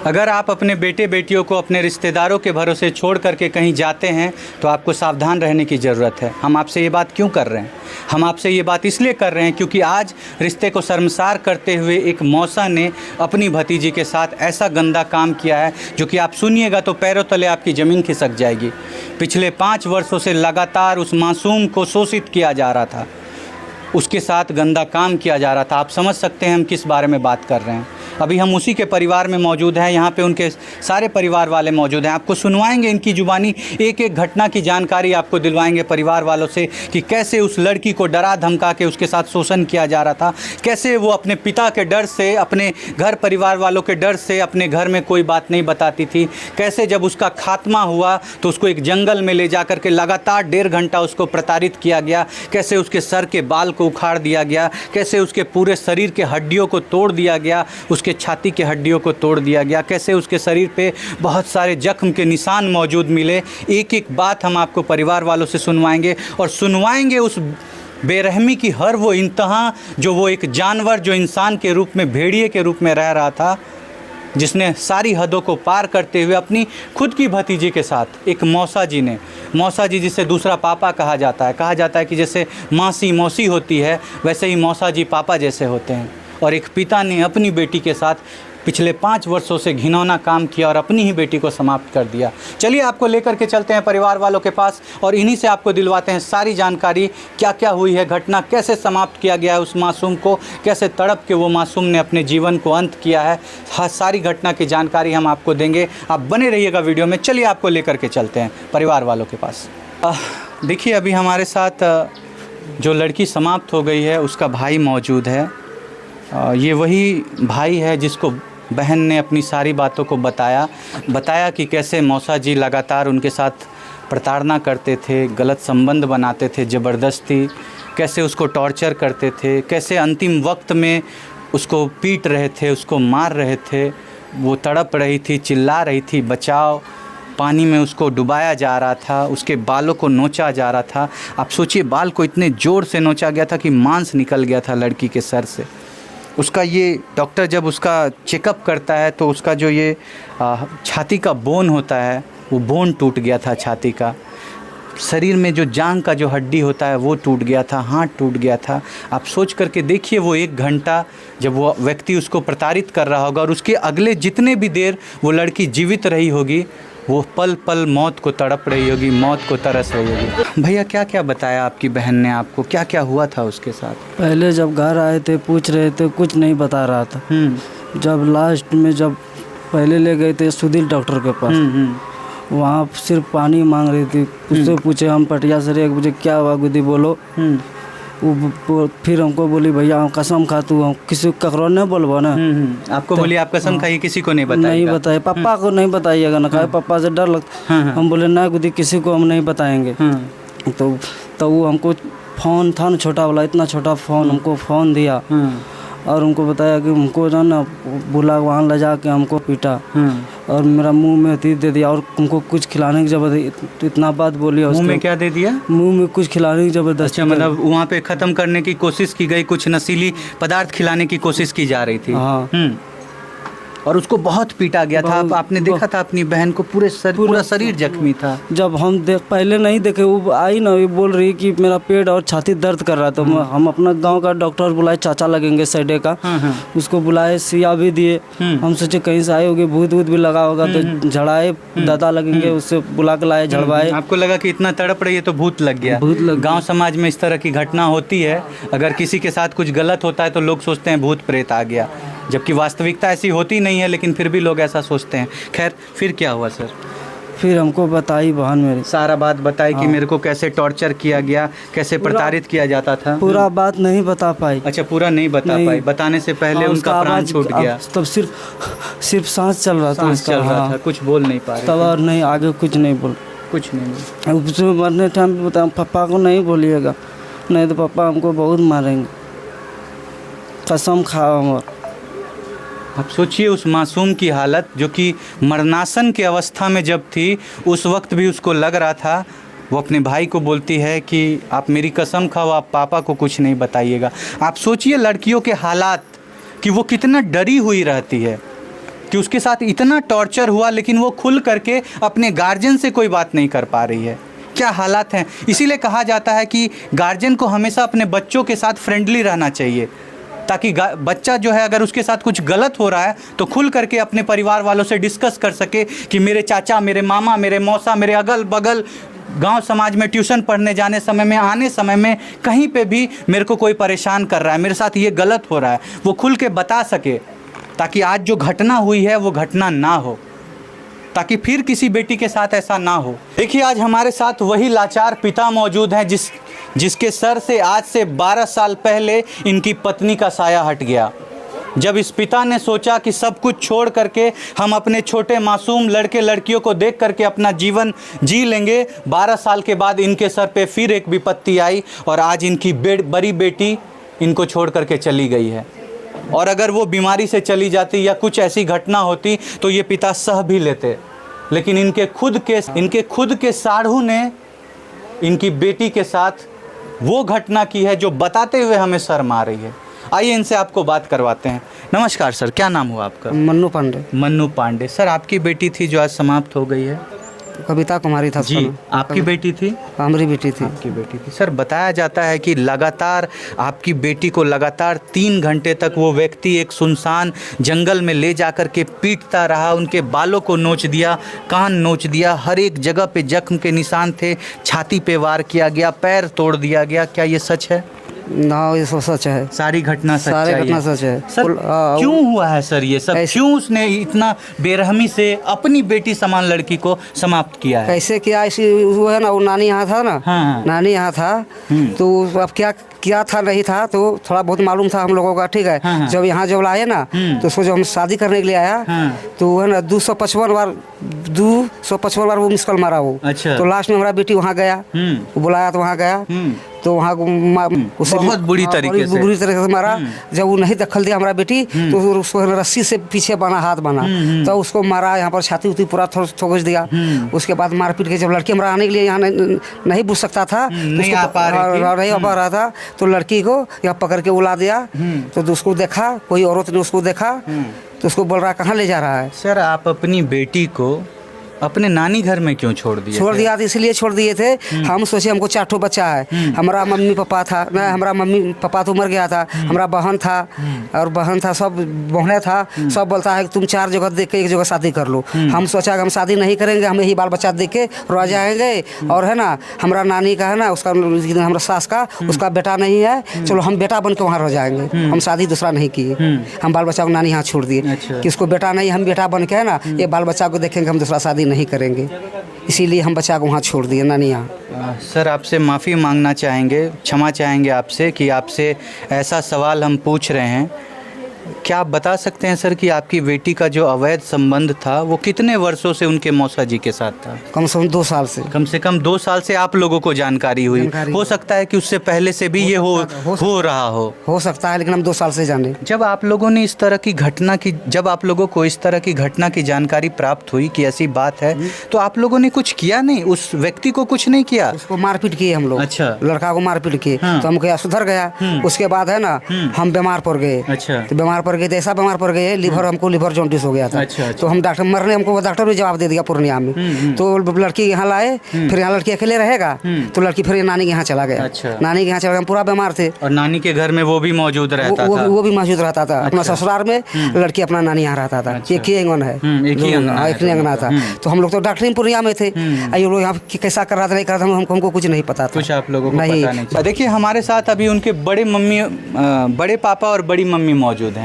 अगर आप अपने बेटे बेटियों को अपने रिश्तेदारों के भरोसे छोड़ करके कहीं जाते हैं तो आपको सावधान रहने की ज़रूरत है। हम आपसे ये बात क्यों कर रहे हैं? हम आपसे ये बात इसलिए कर रहे हैं क्योंकि आज रिश्ते को शर्मसार करते हुए एक मौसा ने अपनी भतीजी के साथ ऐसा गंदा काम किया है जो कि आप सुनिएगा तो पैरों तले आपकी ज़मीन खिसक जाएगी। पिछले 5 वर्षों से लगातार उस मासूम को शोषित किया जा रहा था, उसके साथ गंदा काम किया जा रहा था। आप समझ सकते हैं हम किस बारे में बात कर रहे हैं। अभी हम उसी के परिवार में मौजूद हैं, यहाँ पे उनके सारे परिवार वाले मौजूद हैं। आपको सुनवाएंगे इनकी ज़ुबानी एक एक घटना की जानकारी आपको दिलवाएंगे परिवार वालों से कि कैसे उस लड़की को डरा धमका के उसके साथ शोषण किया जा रहा था, कैसे वो अपने पिता के डर से, अपने घर परिवार वालों के डर से अपने घर में कोई बात नहीं बताती थी, कैसे जब उसका खात्मा हुआ तो उसको एक जंगल में ले जा कर के लगातार 1.5 घंटा उसको प्रताड़ित किया गया, कैसे उसके सर के बाल को उखाड़ दिया गया, कैसे उसके पूरे शरीर के हड्डियों को तोड़ दिया गया, उसके छाती के हड्डियों को तोड़ दिया गया, कैसे उसके शरीर पे बहुत सारे जख्म के निशान मौजूद मिले। एक एक बात हम आपको परिवार वालों से सुनवाएंगे और सुनवाएंगे उस बेरहमी की हर वो इंतहा जो वो एक जानवर जो इंसान के रूप में, भेड़िए के रूप में रह रहा था, जिसने सारी हदों को पार करते हुए अपनी खुद की भतीजी के साथ एक मौसा जी ने, मौसा जी जिसे दूसरा पापा कहा जाता है कि जैसे मासी मौसी होती है वैसे ही मौसा जी पापा जैसे होते हैं। और एक पिता ने अपनी बेटी के साथ पिछले 5 वर्षों से घिनौना काम किया और अपनी ही बेटी को समाप्त कर दिया। चलिए आपको लेकर के चलते हैं परिवार वालों के पास और इन्हीं से आपको दिलवाते हैं सारी जानकारी, क्या क्या हुई है, घटना कैसे समाप्त किया गया है उस मासूम को, कैसे तड़प के वो मासूम ने अपने जीवन को अंत किया है। हर सारी घटना की जानकारी हम आपको देंगे, आप बने रहिएगा वीडियो में। चलिए आपको लेकर के चलते हैं परिवार वालों के पास। देखिए अभी हमारे साथ जो लड़की समाप्त हो गई है उसका भाई मौजूद है। ये वही भाई है जिसको बहन ने अपनी सारी बातों को बताया कि कैसे मौसा जी लगातार उनके साथ प्रताड़ना करते थे, गलत संबंध बनाते थे ज़बरदस्ती, कैसे उसको टॉर्चर करते थे, कैसे अंतिम वक्त में उसको पीट रहे थे, उसको मार रहे थे, वो तड़प रही थी, चिल्ला रही थी बचाओ, पानी में उसको डुबाया जा रहा था, उसके बालों को नोचा जा रहा था। आप सोचिए बाल को इतने ज़ोर से नोचा गया था कि मांस निकल गया था लड़की के सर से। उसका ये डॉक्टर जब उसका चेकअप करता है तो उसका जो ये छाती का बोन होता है वो बोन टूट गया था छाती का, शरीर में जो जांघ का जो हड्डी होता है वो टूट गया था, हाथ टूट गया था। आप सोच करके देखिए वो 1 घंटा जब वो व्यक्ति उसको प्रताड़ित कर रहा होगा और उसके अगले जितने भी देर वो लड़की जीवित रही होगी वो पल पल मौत को तड़प रही होगी, मौत को तरस रही होगी। भैया क्या क्या बताया आपकी बहन ने आपको, क्या क्या हुआ था उसके साथ? पहले जब घर आए थे पूछ रहे थे, कुछ नहीं बता रहा था। जब लास्ट में जब पहले ले गए थे सुधीर डॉक्टर के पास, वहाँ सिर्फ पानी मांग रही थी। उससे पूछे हम पटिया से पूछे क्या हुआ गुदी बोलो, वो फिर हमको बोली भैया कसम खा तू किसी ककरो नहीं बोलबो ना। आपको बोली आप कसम खाइए किसी को नहीं बताइएगा? नहीं बताए, पापा को नहीं बताइएगा ना, कहे पापा से डर लगता। हम बोले ना गुदी किसी को हम नहीं बताएंगे। तो वो हमको फ़ोन था ना छोटा वाला, इतना छोटा फ़ोन, हमको फ़ोन दिया और उनको बताया कि हमको जो ना बुला वहाँ ले जा के हमको पीटा और मेरा मुंह में तीर दे दिया और हमको कुछ खिलाने की जबरदस्ती, इतना बात बोली। मुंह में क्या दे दिया? मुंह में कुछ खिलाने की जबरदस्ती। अच्छा, मतलब वहाँ पे ख़त्म करने की कोशिश की गई, कुछ नशीली पदार्थ खिलाने की कोशिश की जा रही थी। हाँ। और उसको बहुत पीटा गया था। आपने देखा था अपनी बहन को, पूरा शरीर जख्मी था। जब हम पहले नहीं देखे, वो आई ना, ये बोल रही कि मेरा पेट और छाती दर्द कर रहा था। हम अपना गांव का डॉक्टर बुलाए, चाचा लगेंगे सैडे का, उसको बुलाए, सिया भी दिए। हम सोचे कहीं से आए होगे, भूत भी लगा होगा तो झड़ाए, दादा लगेंगे, उससे बुला के लाए, झड़वाए। आपको लगा कि इतना तड़प रही है तो भूत लग गया? गाँव समाज में इस तरह की घटना होती है। अगर किसी के साथ कुछ गलत होता है तो लोग सोचते हैं भूत प्रेत आ गया, जबकि वास्तविकता ऐसी होती नहीं है, लेकिन फिर भी लोग ऐसा सोचते हैं। खैर फिर क्या हुआ सर? फिर हमको बताई बहन मेरी सारा बात बताई कि मेरे को कैसे टॉर्चर किया गया, कैसे प्रताड़ित किया जाता था। पूरा बात नहीं बता पाई। अच्छा, पूरा नहीं बता पाई। बताने से पहले उनका प्राण छूट गया। तब सिर्फ सांस चल रहा था, कुछ बोल नहीं पा रहे तब और नहीं, आगे कुछ नहीं बोल। उसमें मरने टाइम बता पापा को नहीं बोलिएगा, नहीं तो पापा हमको बहुत मारेंगे, कसम खाओ हमारा। आप सोचिए उस मासूम की हालत, जो कि मरनासन की अवस्था में जब थी, उस वक्त भी उसको लग रहा था। वो अपने भाई को बोलती है कि आप मेरी कसम खाओ, आप पापा को कुछ नहीं बताइएगा। आप सोचिए लड़कियों के हालात कि वो कितना डरी हुई रहती है, कि उसके साथ इतना टॉर्चर हुआ, लेकिन वो खुल करके अपने गार्जियन से कोई बात नहीं कर पा रही है। क्या हालात हैं। इसीलिए कहा जाता है कि गार्जियन को हमेशा अपने बच्चों के साथ फ्रेंडली रहना चाहिए, ताकि बच्चा जो है अगर उसके साथ कुछ गलत हो रहा है तो खुल करके अपने परिवार वालों से डिस्कस कर सके कि मेरे चाचा, मेरे मामा, मेरे मौसा, मेरे अगल बगल गांव समाज में ट्यूशन पढ़ने जाने समय में, आने समय में कहीं पे भी मेरे को कोई परेशान कर रहा है, मेरे साथ ये गलत हो रहा है, वो खुल के बता सके, ताकि आज जो घटना हुई है वो घटना ना हो, ताकि फिर किसी बेटी के साथ ऐसा ना हो। देखिए आज हमारे साथ वही लाचार पिता मौजूद हैं जिसके सर से आज से 12 साल पहले इनकी पत्नी का साया हट गया। जब इस पिता ने सोचा कि सब कुछ छोड़ करके हम अपने छोटे मासूम लड़के लड़कियों को देख करके अपना जीवन जी लेंगे, 12 साल के बाद इनके सर पे फिर एक विपत्ति आई और आज इनकी बड़ी बेटी इनको छोड़ करके चली गई है। और अगर वो बीमारी से चली जाती या कुछ ऐसी घटना होती तो ये पिता सह भी लेते, लेकिन इनके खुद के साढ़ू ने इनकी बेटी के साथ वो घटना की है जो बताते हुए हमें शर्म आ रही है। आइए इनसे आपको बात करवाते हैं। नमस्कार सर, क्या नाम हुआ आपका? मन्नू पांडे। मन्नू पांडे। सर आपकी बेटी थी जो आज समाप्त हो गई है? कविता कुमारी था जी। आपकी बेटी थी? हमारी बेटी थी। आपकी बेटी थी। सर बताया जाता है कि लगातार आपकी बेटी को लगातार 3 घंटे तक वो व्यक्ति एक सुनसान जंगल में ले जाकर के पीटता रहा, उनके बालों को नोच दिया, कान नोच दिया, हर एक जगह पे जख्म के निशान थे, छाती पे वार किया गया, पैर तोड़ दिया गया। क्या ये सच है? ना, ये सब सच है। सारी घटना सच है? सारी घटना सच है। सर क्यों हुआ है सर ये सब? क्यों उसने इतना बेरहमी से अपनी बेटी समान लड़की को समाप्त किया है? कैसे किया? इसी वो है ना, वो नानी यहाँ था ना। हाँ। नानी यहाँ था तो अब क्या था नहीं था तो थोड़ा बहुत मालूम था हम लोगों का, ठीक है। हाँ। जब यहाँ जब लाए ना तो उसको जब हम शादी करने के लिए आया तो है ना 255 बार वो मिस कॉल मारा वो। अच्छा। तो लास्ट में हमारा बेटी वहाँ गया, वो बुलाया तो वहाँ गया तो वहाँ उसे बहुत बुरी तरीके से मारा। जब वो नहीं दखल दिया हमारा बेटी तो उसको रस्सी से पीछे बना, हाथ बना, तो उसको मारा, यहाँ पर छाती उती पूरा ठोक दिया। उसके बाद मारपीट के जब लड़की हमारा आने के लिए यहाँ नहीं बुझ सकता था, नहीं आ पा रहा था, तो लड़की को यहाँ पकड़ के उला दिया। तो उसको देखा, कोई औरत ने उसको देखा तो उसको बोल रहा कहाँ ले जा रहा है? सर आप अपनी बेटी को अपने नानी घर में क्यों छोड़ दिए? छोड़ दिया था इसलिए छोड़ दिए थे, हम सोचे हमको 4 ठो बच्चा है, हमारा मम्मी पापा था ना, हमारा मम्मी पापा तो मर गया था, हमारा बहन था और बहन था, सब बहने था, सब बोलता है कि तुम 4 जगह देख के एक जगह शादी कर लो। हम सोचा कि हम शादी नहीं करेंगे, हम यही बाल बच्चा देख के रह जाएंगे। और है ना हमारा नानी का है ना, उसका हमारा सास का उसका बेटा नहीं है, चलो हम बेटा बन के वहाँ रह जाएंगे। हम शादी दूसरा नहीं किए, हम बाल बच्चा को नानी यहाँ छोड़ दिए कि उसको बेटा नहीं, हम बेटा बन के है ना ये बाल बच्चा को देखेंगे, हम दूसरा शादी नहीं करेंगे, इसीलिए हम बच्चा को वहाँ छोड़ दिए नानी यहाँ। सर आपसे माफ़ी मांगना चाहेंगे, क्षमा चाहेंगे आपसे कि आपसे ऐसा सवाल हम पूछ रहे हैं। क्या आप बता सकते हैं सर कि आपकी बेटी का जो अवैध संबंध था वो कितने वर्षों से उनके मौसा जी के साथ था? कम से कम 2 साल से। कम से कम 2 साल से आप लोगों को जानकारी हुई? हो सकता है कि उससे पहले से भी ये हो रहा हो सकता है, लेकिन हम 2 साल से जाने। जब आप लोगों ने इस तरह की घटना की, जब आप लोगों को इस तरह की घटना की जानकारी प्राप्त हुई कि ऐसी बात है, तो आप लोगों ने कुछ किया नहीं? उस व्यक्ति को कुछ नहीं किया? उसको मारपीट किए हम लोग। अच्छा। लड़का को मारपीट किए तो हम क्या सुधर गया। उसके बाद है ना हम बीमार पड़ गए। अच्छा। तो बीमार पड़ गए तो ऐसा बीमार पड़ गए, हमको लिवर जॉन्डिस हो गया था। अच्छा। तो हम डॉक्टर मरने, हमको डॉक्टर भी जवाब दे दिया पूर्णिया में। तो लड़की यहाँ लाए, फिर यहाँ लड़की अकेले रहेगा तो लड़की फिर नानी के यहाँ चला गया। अच्छा। नानी के यहाँ चला गया, हम पूरा बीमार थे। और नानी के घर में वो भी मौजूद रहता था? वो भी मौजूद रहता था। अपना ससुराल में लड़की अपना नानी यहाँ रहता था। एक ही आंगन है, एक ही अंगना था। तो हम लोग तो डॉक्टरी पूर्णिया में थे, ये लोग यहाँ कैसा कर रहा था नहीं कर रहा था हमको कुछ नहीं पता था। कुछ आप लोगों को पता नहीं। देखिए हमारे साथ अभी उनके बड़े पापा और बड़ी मम्मी मौजूद हैं।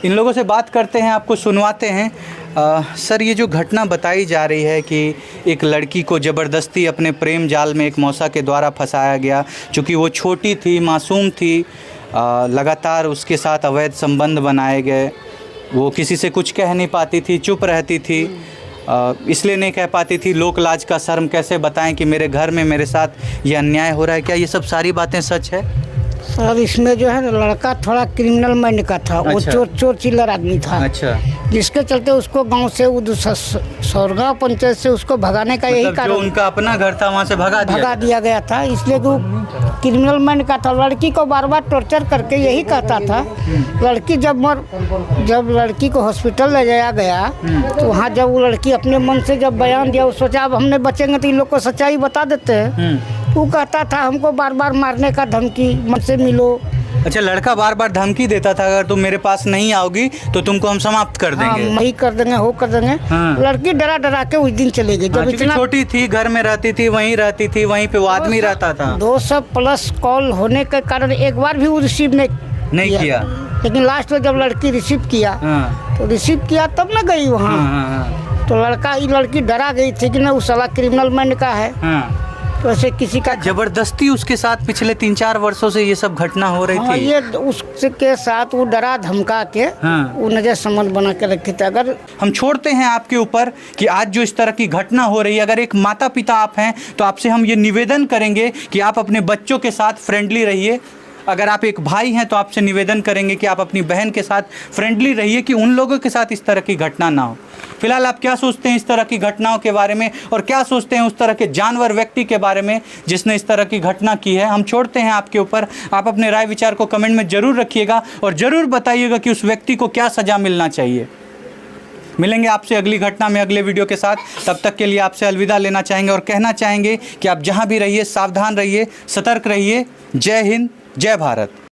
इन लोगों से बात करते हैं, आपको सुनवाते हैं। सर ये जो घटना बताई जा रही है कि एक लड़की को ज़बरदस्ती अपने प्रेम जाल में एक मौसा के द्वारा फंसाया गया, चूँकि वो छोटी थी, मासूम थी, लगातार उसके साथ अवैध संबंध बनाए गए, वो किसी से कुछ कह नहीं पाती थी, चुप रहती थी, इसलिए नहीं कह पाती थी लोक लाज का शर्म कैसे बताएं कि मेरे घर में मेरे साथ ये अन्याय हो रहा है। क्या ये सब सारी बातें सच है? सर इसमें जो है ना लड़का थोड़ा क्रिमिनल माइंड का था। वो अच्छा। चोर चिल्लर आदमी था। अच्छा, जिसके चलते उसको गांव से सौरगांव पंचायत से उसको भगाने का यही मतलब जो कारण उनका अपना घर था वहाँ से भगा दिया गया था। इसलिए कि वो क्रिमिनल माइंड का था। लड़की को बार बार टॉर्चर करके यही कहता था। लड़की जब लड़की को हॉस्पिटल ले जाया गया तो वहाँ जब वो लड़की अपने मन से जब बयान दिया, वो सोचा अब हमने बचेंगे तो इन लोग को सच्चाई बता देते हैं। वो कहता था हमको बार बार मारने का धमकी, मुझसे मिलो। अच्छा, लड़का बार बार धमकी देता था अगर तुम मेरे पास नहीं आओगी तो तुमको हम समाप्त कर हाँ, देंगे। वही कर देंगे, हो कर देंगे। हाँ। लड़की डरा डरा के उस दिन चले गई। जब इतना छोटी थी, घर में रहती थी, वहीं रहती थी, वहीं पे वो आदमी रहता था। 200+ कॉल होने के कारण एक बार भी वो रिसीव नहीं किया। लेकिन लास्ट में जब लड़की रिसीव किया हाँ। तो रिसीव किया तब ना गई वहाँ। हाँ। तो लड़की डरा गई थी कि ना वो साला क्रिमिनल माइंड का है। हाँ। तो ऐसे किसी का जबरदस्ती उसके साथ पिछले 3-4 वर्षों से ये सब घटना हो रही हाँ, थी। ये उसके साथ वो डरा धमका के हाँ। वो नजर संबंध बना के रखे थे। अगर हम छोड़ते हैं आपके ऊपर कि आज जो इस तरह की घटना हो रही है, अगर एक माता पिता आप हैं तो आपसे हम ये निवेदन करेंगे कि आप अपने बच्चों के साथ फ्रेंडली रहिए। अगर आप एक भाई हैं तो आपसे निवेदन करेंगे कि आप अपनी बहन के साथ फ्रेंडली रहिए कि उन लोगों के साथ इस तरह की घटना ना हो। फिलहाल आप क्या सोचते हैं इस तरह की घटनाओं के बारे में, और क्या सोचते हैं उस तरह के जानवर व्यक्ति के बारे में जिसने इस तरह की घटना की है? हम छोड़ते हैं आपके ऊपर। आप अपने राय विचार को कमेंट में ज़रूर रखिएगा और ज़रूर बताइएगा कि उस व्यक्ति को क्या सज़ा मिलना चाहिए। मिलेंगे आपसे अगली घटना में, अगले वीडियो के साथ। तब तक के लिए आपसे अलविदा लेना चाहेंगे और कहना चाहेंगे कि आप जहाँ भी रहिए सावधान रहिए, सतर्क रहिए। जय हिंद, जय भारत।